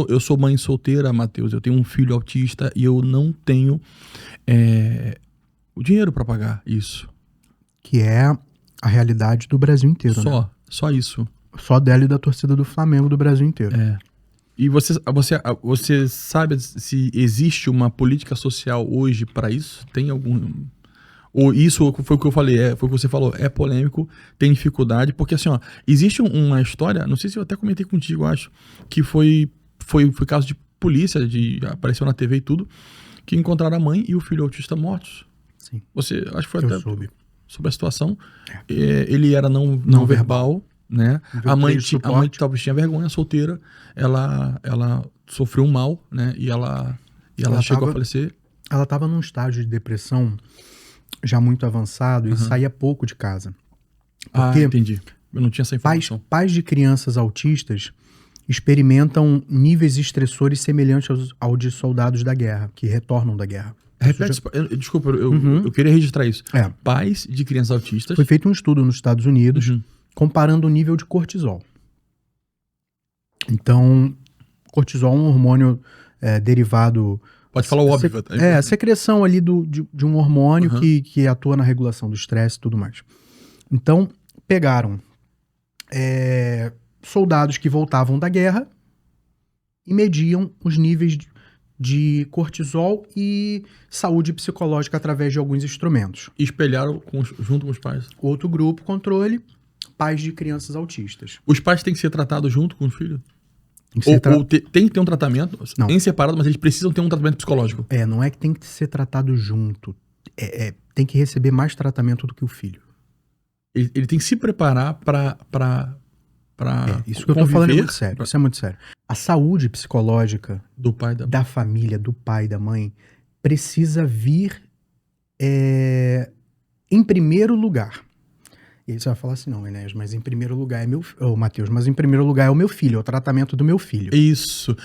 Eu sou mãe solteira, Matheus. Eu tenho um filho autista e eu não tenho o dinheiro para pagar isso. Que é a realidade do Brasil inteiro, né? Só isso. Só dela e da torcida do Flamengo do Brasil inteiro. E você sabe se existe uma política social hoje para isso? Tem algum... Ou isso foi o que eu falei, foi o que você falou, é polêmico, tem dificuldade, porque assim, ó, existe uma história, não sei se eu até comentei contigo, acho, que foi caso de polícia, apareceu na TV e tudo, que encontraram a mãe e o filho autista mortos. Sim. Você, acho que foi Eu até soube. sobre a situação. Ele era não verbal, né? A mãe talvez tinha vergonha, solteira, ela sofreu um mal, né? E ela chegou a falecer. Ela estava num estágio de depressão já muito avançado e saía pouco de casa. Porque entendi. Eu não tinha essa informação. Pais de crianças autistas experimentam níveis estressores semelhantes ao de soldados da guerra, que retornam da guerra. Repete, desculpa, eu queria registrar isso. Pais de crianças autistas... Foi feito um estudo nos Estados Unidos comparando o nível de cortisol. Então, cortisol é um hormônio derivado... Pode falar o óbvio. A secreção ali de um hormônio que atua na regulação do estresse e tudo mais. Então, pegaram soldados que voltavam da guerra e mediam os níveis de cortisol e saúde psicológica através de alguns instrumentos. E espelharam junto com os pais. Outro grupo, controle, pais de crianças autistas. Os pais têm que ser tratados junto com o filho? Ou tem que ter um tratamento em separado, mas eles precisam ter um tratamento psicológico? Não é que tem que ser tratado junto. Tem que receber mais tratamento do que o filho. Ele tem que se preparar para isso que eu tô falando é muito sério. Isso é muito sério. A saúde psicológica do pai, da família, do pai, da mãe, precisa vir em primeiro lugar. E aí você vai falar assim, não, Enéas, mas em primeiro lugar Matheus, mas em primeiro lugar é o meu filho, é o tratamento do meu filho. Isso.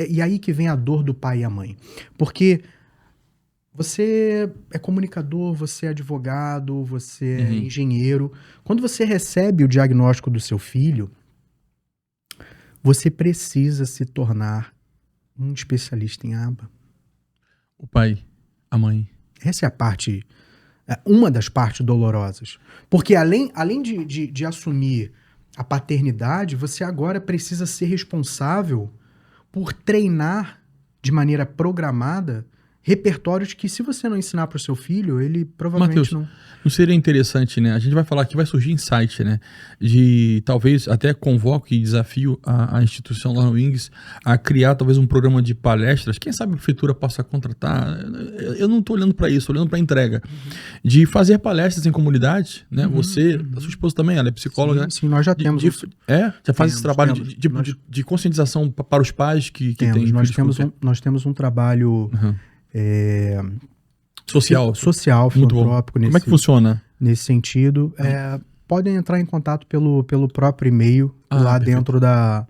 E aí que vem a dor do pai e a mãe. Porque você é comunicador, você é advogado, você é engenheiro. Quando você recebe o diagnóstico do seu filho, você precisa se tornar um especialista em aba. O pai, a mãe. Essa é a parte... uma das partes dolorosas. Porque além de assumir a paternidade, você agora precisa ser responsável por treinar de maneira programada repertórios que, se você não ensinar para o seu filho, ele provavelmente Matheus, não seria interessante, né? A gente vai falar que vai surgir insight, né? De talvez até convoco e desafio a instituição lá no Wings a criar talvez um programa de palestras. Quem sabe a prefeitura possa contratar. Eu não estou olhando para isso, estou olhando para a entrega. De fazer palestras em comunidade, né? Você, a sua esposa também, ela é psicóloga, né? Sim, nós já temos. Já faz esse trabalho de conscientização para os pais que têm. Nós temos um trabalho... social, filantrópico. Como é que funciona? Nesse sentido, podem entrar em contato pelo próprio e-mail lá perfeito. Dentro da...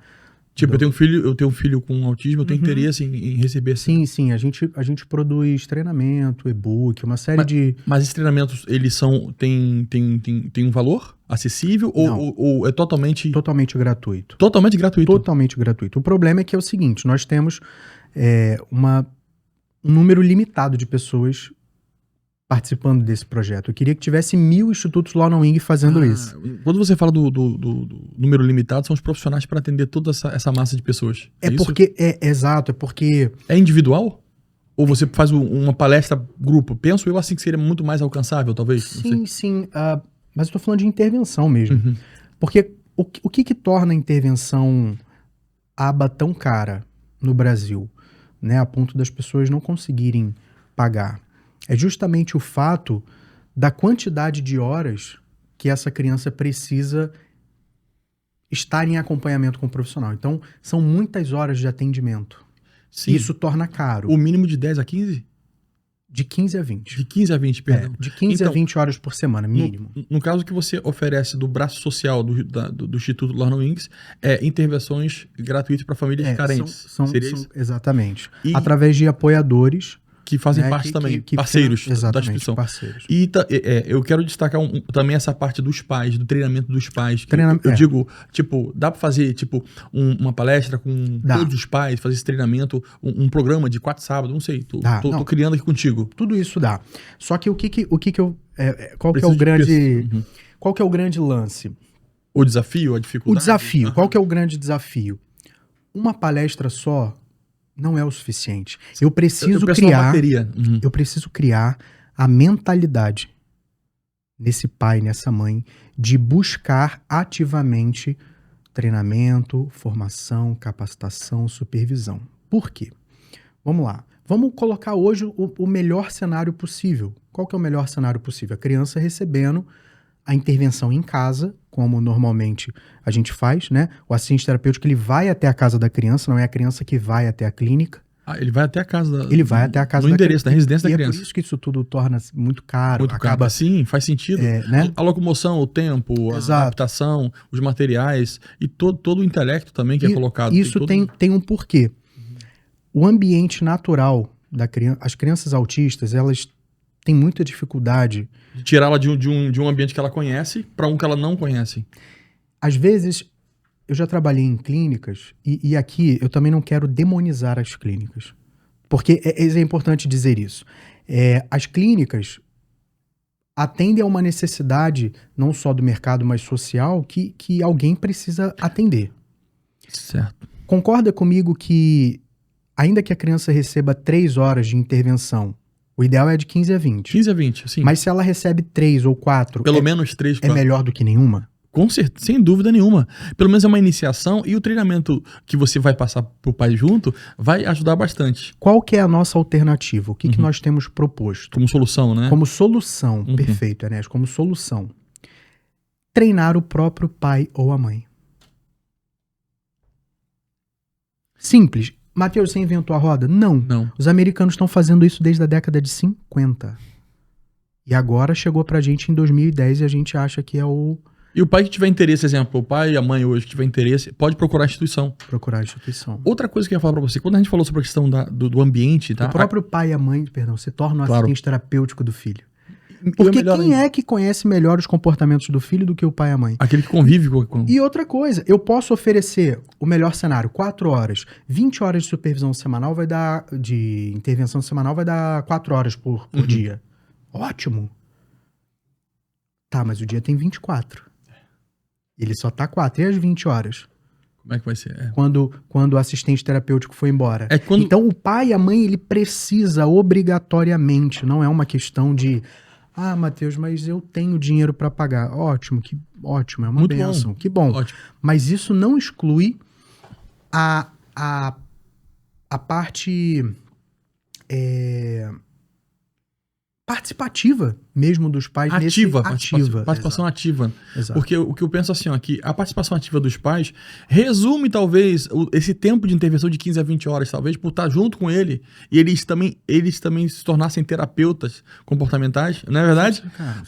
Tipo, eu tenho um filho com autismo, eu tenho interesse em receber essa... Sim, a gente produz treinamento, e-book, uma série de... Mas esses treinamentos, eles tem um valor acessível ou é totalmente... Totalmente gratuito. Totalmente gratuito? Totalmente gratuito. O problema é que é o seguinte, nós temos um número limitado de pessoas participando desse projeto. Eu queria que tivesse 1000 institutos lá no Wing fazendo isso. Quando você fala do número limitado, são os profissionais para atender toda essa massa de pessoas. Exato, é porque... É individual? Ou você faz uma palestra grupo? Penso eu assim que seria muito mais alcançável, talvez? Sim. Mas eu tô falando de intervenção mesmo. Porque o que torna a intervenção aba tão cara no Brasil? Né, a ponto das pessoas não conseguirem pagar. É justamente o fato da quantidade de horas que essa criança precisa estar em acompanhamento com o profissional. Então, são muitas horas de atendimento. Sim. Isso torna caro. O mínimo de 10 a 15? De 15 a 20. De 15 a 20, perdão. De 15 a 20 horas por semana, mínimo. No caso que você oferece do braço social do Instituto Lorna Wings, intervenções gratuitas para famílias carentes. Exatamente. Através de apoiadores que fazem né, parte também, parceiros da exatamente, instituição. parceiros. E eu quero destacar também essa parte dos pais, do treinamento dos pais. Eu É. digo, tipo, dá pra fazer, tipo, uma palestra com Dá. todos os pais, fazer esse treinamento, um programa de 4 sábados, não sei, tô criando aqui contigo. Tudo isso dá. Só que qual que é Preciso o de grande... pessoas. Uhum. Qual que é o grande lance? O desafio, a dificuldade? O desafio. Aham. Qual que é o grande desafio? Uma palestra só não é o suficiente. Eu preciso penso numa criar... bateria. Uhum. Eu preciso criar a mentalidade nesse pai, nessa mãe, de buscar ativamente treinamento, formação, capacitação, supervisão. Por quê? Vamos lá. Vamos colocar hoje o melhor cenário possível. Qual que é o melhor cenário possível? A criança recebendo a intervenção em casa, como normalmente a gente faz, né? O assistente terapêutico, ele vai até a casa da criança, não é a criança que vai até a clínica. Ele vai até a casa Ele vai até a casa no endereço, da residência da criança. E é por isso que isso tudo torna muito caro. Muito caro. Sim, faz sentido. né? A locomoção, o tempo, a adaptação, os materiais e todo o intelecto também que é colocado. Isso tem um porquê. O ambiente natural da criança, as crianças autistas, elas têm muita dificuldade de tirá-la de um ambiente que ela conhece para um que ela não conhece. Às vezes, eu já trabalhei em clínicas e aqui eu também não quero demonizar as clínicas. Porque é importante dizer isso. As clínicas atendem a uma necessidade não só do mercado, mas social, que alguém precisa atender. Certo. Concorda comigo que, ainda que a criança receba 3 horas de intervenção, o ideal é de 15 a 20. 15 a 20, sim. Mas se ela recebe 3 ou 4... Pelo menos 3, 4. É melhor do que nenhuma? Com certeza, sem dúvida nenhuma. Pelo menos é uma iniciação e o treinamento que você vai passar pro pai junto vai ajudar bastante. Qual que é a nossa alternativa? O que nós temos proposto? Como solução, né? Como solução, perfeito, Enéas, como solução. Treinar o próprio pai ou a mãe. Simples. Mateus, você inventou a roda? Não. Os americanos estão fazendo isso desde a década de 50. E agora chegou pra gente em 2010 e a gente acha que é o... E o pai que tiver interesse, exemplo, o pai e a mãe hoje que tiver interesse, pode procurar a instituição. Outra coisa que eu ia falar pra você, quando a gente falou sobre a questão do ambiente... Tá? O próprio pai e a mãe, perdão, se torna o assistente terapêutico do filho. Porque quem é que conhece melhor os comportamentos do filho do que o pai e a mãe? Aquele que convive com... E outra coisa, eu posso oferecer o melhor cenário, 4 horas, 20 horas de supervisão semanal vai dar, de intervenção semanal vai dar 4 horas por dia. Ótimo. Tá, mas o dia tem 24. Ele só tá 4. E as 20 horas? Como é que vai ser? Quando o assistente terapêutico foi embora. Quando... Então, o pai e a mãe, ele precisa obrigatoriamente, não é uma questão de... Ah, Mateus, mas eu tenho dinheiro para pagar. Ótimo, ótimo, é uma bênção. Que bom. Ótimo. Mas isso não exclui a parte participativa mesmo dos pais. Participação ativa. Exato. Porque o que eu penso assim, ó, que a participação ativa dos pais resume talvez esse tempo de intervenção de 15 a 20 horas, talvez, por estar junto com ele e eles também se tornassem terapeutas comportamentais, não é verdade? Isso, cara,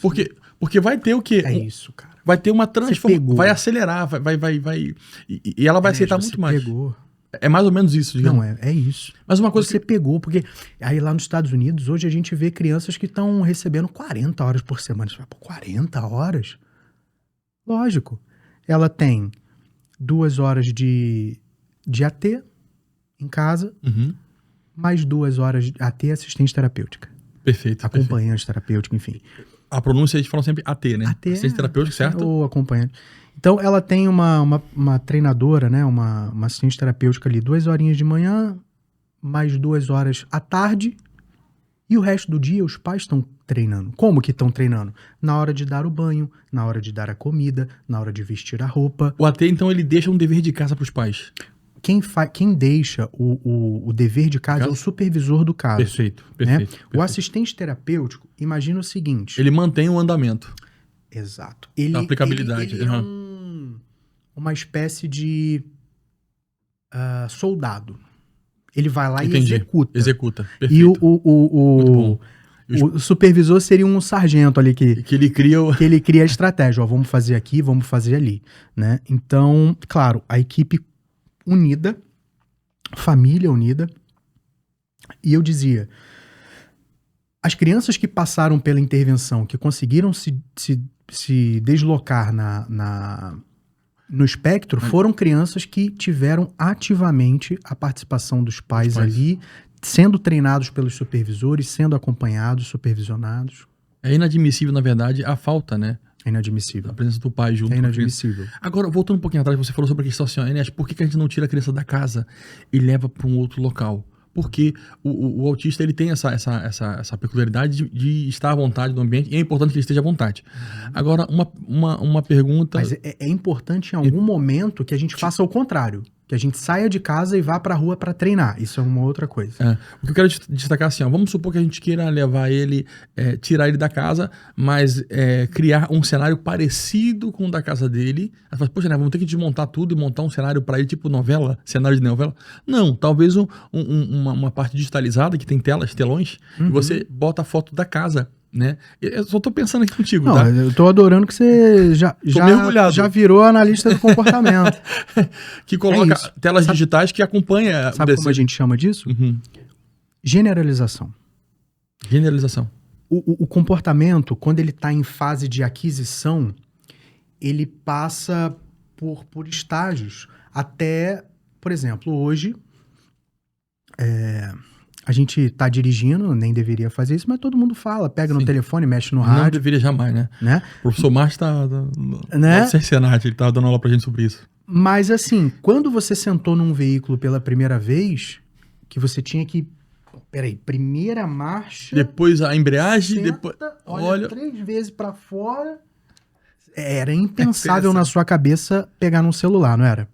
porque vai ter o quê? É isso, cara. Vai ter uma transformação, vai acelerar, vai e ela vai aceitar muito mais. Pegou. É mais ou menos isso, digamos. Não, é isso. Mas uma coisa você pegou, porque aí lá nos Estados Unidos, hoje a gente vê crianças que estão recebendo 40 horas por semana. Você fala, pô, 40 horas? Lógico. Ela tem 2 horas de AT em casa, mais 2 horas de AT assistente terapêutica. Perfeito. Acompanhante terapêutico, enfim. A pronúncia a gente fala sempre AT, né? AT, assistente terapêutico, certo? Ou acompanhante. Então, ela tem uma treinadora, né? Uma assistente terapêutica ali, 2 horinhas de manhã, mais 2 horas à tarde, e o resto do dia os pais estão treinando. Como que estão treinando? Na hora de dar o banho, na hora de dar a comida, na hora de vestir a roupa. O AT, então, ele deixa um dever de casa para os pais. Quem deixa o dever de casa é o supervisor do caso. Perfeito. O assistente terapêutico, imagina o seguinte... Ele mantém o andamento. Exato. A aplicabilidade. Ele é uma espécie de soldado. Ele vai lá e executa. Perfeito. E o supervisor seria um sargento ali que ele cria a estratégia. Ó, vamos fazer aqui, vamos fazer ali. Né? Então, claro, a equipe unida, família unida. E eu dizia, As crianças que passaram pela intervenção, que conseguiram se deslocar no espectro, foram crianças que tiveram ativamente a participação dos pais ali, sendo treinados pelos supervisores, sendo acompanhados, supervisionados. É inadmissível, na verdade, a falta, né? É inadmissível. A presença do pai junto. É inadmissível. Agora, voltando um pouquinho atrás, você falou sobre a questão assim, Enéas, por que a gente não tira a criança da casa e leva para um outro local? Porque o autista, ele tem essa peculiaridade de estar à vontade no ambiente, e é importante que ele esteja à vontade. Agora, uma pergunta... Mas é importante em algum momento que a gente faça o contrário. Que a gente saia de casa e vá pra rua pra treinar. Isso é uma outra coisa. O que eu quero destacar assim, ó, vamos supor que a gente queira levar ele, tirar ele da casa, mas criar um cenário parecido com o da casa dele. Aí fala, poxa, né, vamos ter que desmontar tudo e montar um cenário pra ele, tipo novela, cenário de novela. Não, talvez uma parte digitalizada que tem telões, e você bota a foto da casa. Né? Eu só tô pensando aqui contigo, não, tá? Eu tô adorando que você já virou analista do comportamento. Que coloca telas digitais que acompanha... Sabe como a gente chama disso? Generalização. Generalização. O comportamento, quando ele está em fase de aquisição, ele passa por estágios. Até, por exemplo, hoje... A gente tá dirigindo, nem deveria fazer isso, mas todo mundo fala, pega no telefone, mexe no rádio. Não deveria jamais, né? O professor Márcio tá no Senat, ele tava dando aula pra gente sobre isso. Mas assim, quando você sentou num veículo pela primeira vez, que você tinha que... Peraí, primeira marcha... Depois a embreagem, depois... Olha 3 vezes pra fora... Era impensável na sua cabeça pegar num celular, não era?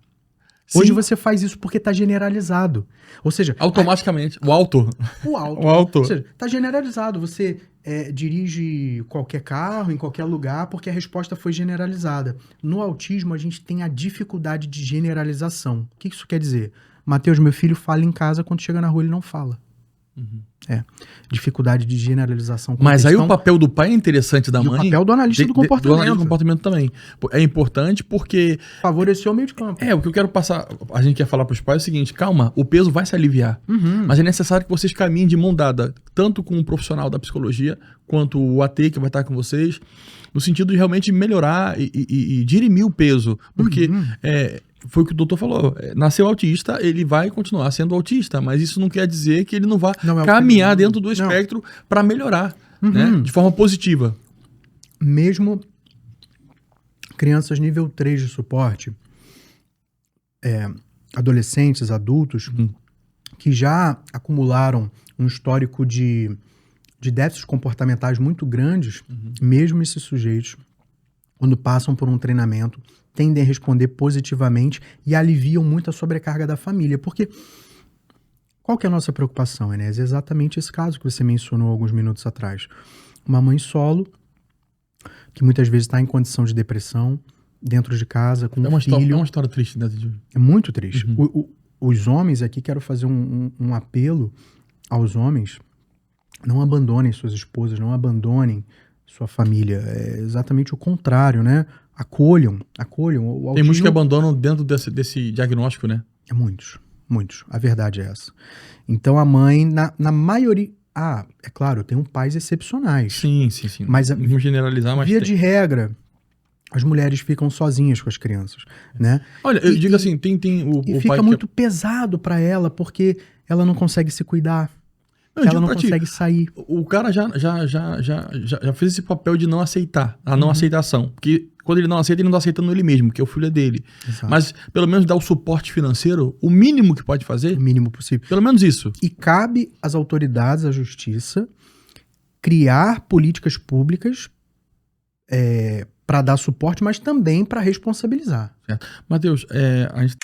Sim. Hoje você faz isso porque tá generalizado. Ou seja... Automaticamente. O auto. O auto. O auto. Ou seja, tá generalizado. Você dirige qualquer carro, em qualquer lugar, porque a resposta foi generalizada. No autismo, a gente tem a dificuldade de generalização. O que isso quer dizer? Matheus, meu filho fala em casa, quando chega na rua ele não fala. Dificuldade de generalização. Mas aí o papel do pai é interessante, da mãe. O papel do analista do comportamento. Do analista do comportamento também. É importante porque... Favorecer o meio de campo. O que eu quero passar... A gente quer falar para os pais é o seguinte, calma, o peso vai se aliviar. Mas é necessário que vocês caminhem de mão dada, tanto com o profissional da psicologia, quanto o AT que vai estar com vocês, no sentido de realmente melhorar e dirimir o peso. Porque... foi o que o doutor falou, nasceu autista, ele vai continuar sendo autista, mas isso não quer dizer que ele não vá caminhar dentro do espectro para melhorar, né? De forma positiva. Mesmo crianças nível 3 de suporte, adolescentes, adultos, que já acumularam um histórico de déficits comportamentais muito grandes, mesmo esses sujeitos, quando passam por um treinamento, tendem a responder positivamente e aliviam muito a sobrecarga da família. Porque qual que é a nossa preocupação, Enéas? É exatamente esse caso que você mencionou alguns minutos atrás. Uma mãe solo, que muitas vezes está em condição de depressão, dentro de casa, com um filho. É uma história triste, né? É muito triste. Os homens aqui, quero fazer um apelo aos homens, não abandonem suas esposas, não abandonem sua família. É exatamente o contrário, né? Acolham. Tem muitos que abandonam dentro desse diagnóstico, né? Muitos. A verdade é essa. Então a mãe, na maioria... é claro, tem pais excepcionais. Sim. Mas não vamos generalizar, mas via de regra, as mulheres ficam sozinhas com as crianças, né? Olha, eu digo assim, tem o fica pai muito pesado para ela, porque ela não consegue se cuidar. Ela não consegue sair. O cara já fez esse papel de não aceitar, a não aceitação. Porque quando ele não aceita, ele não está aceitando ele mesmo, que é o filho dele. Exato. Mas pelo menos dar o suporte financeiro, o mínimo que pode fazer. O mínimo possível. Pelo menos isso. E cabe às autoridades, à justiça, criar políticas públicas para dar suporte, mas também para responsabilizar. Certo. Matheus, a gente...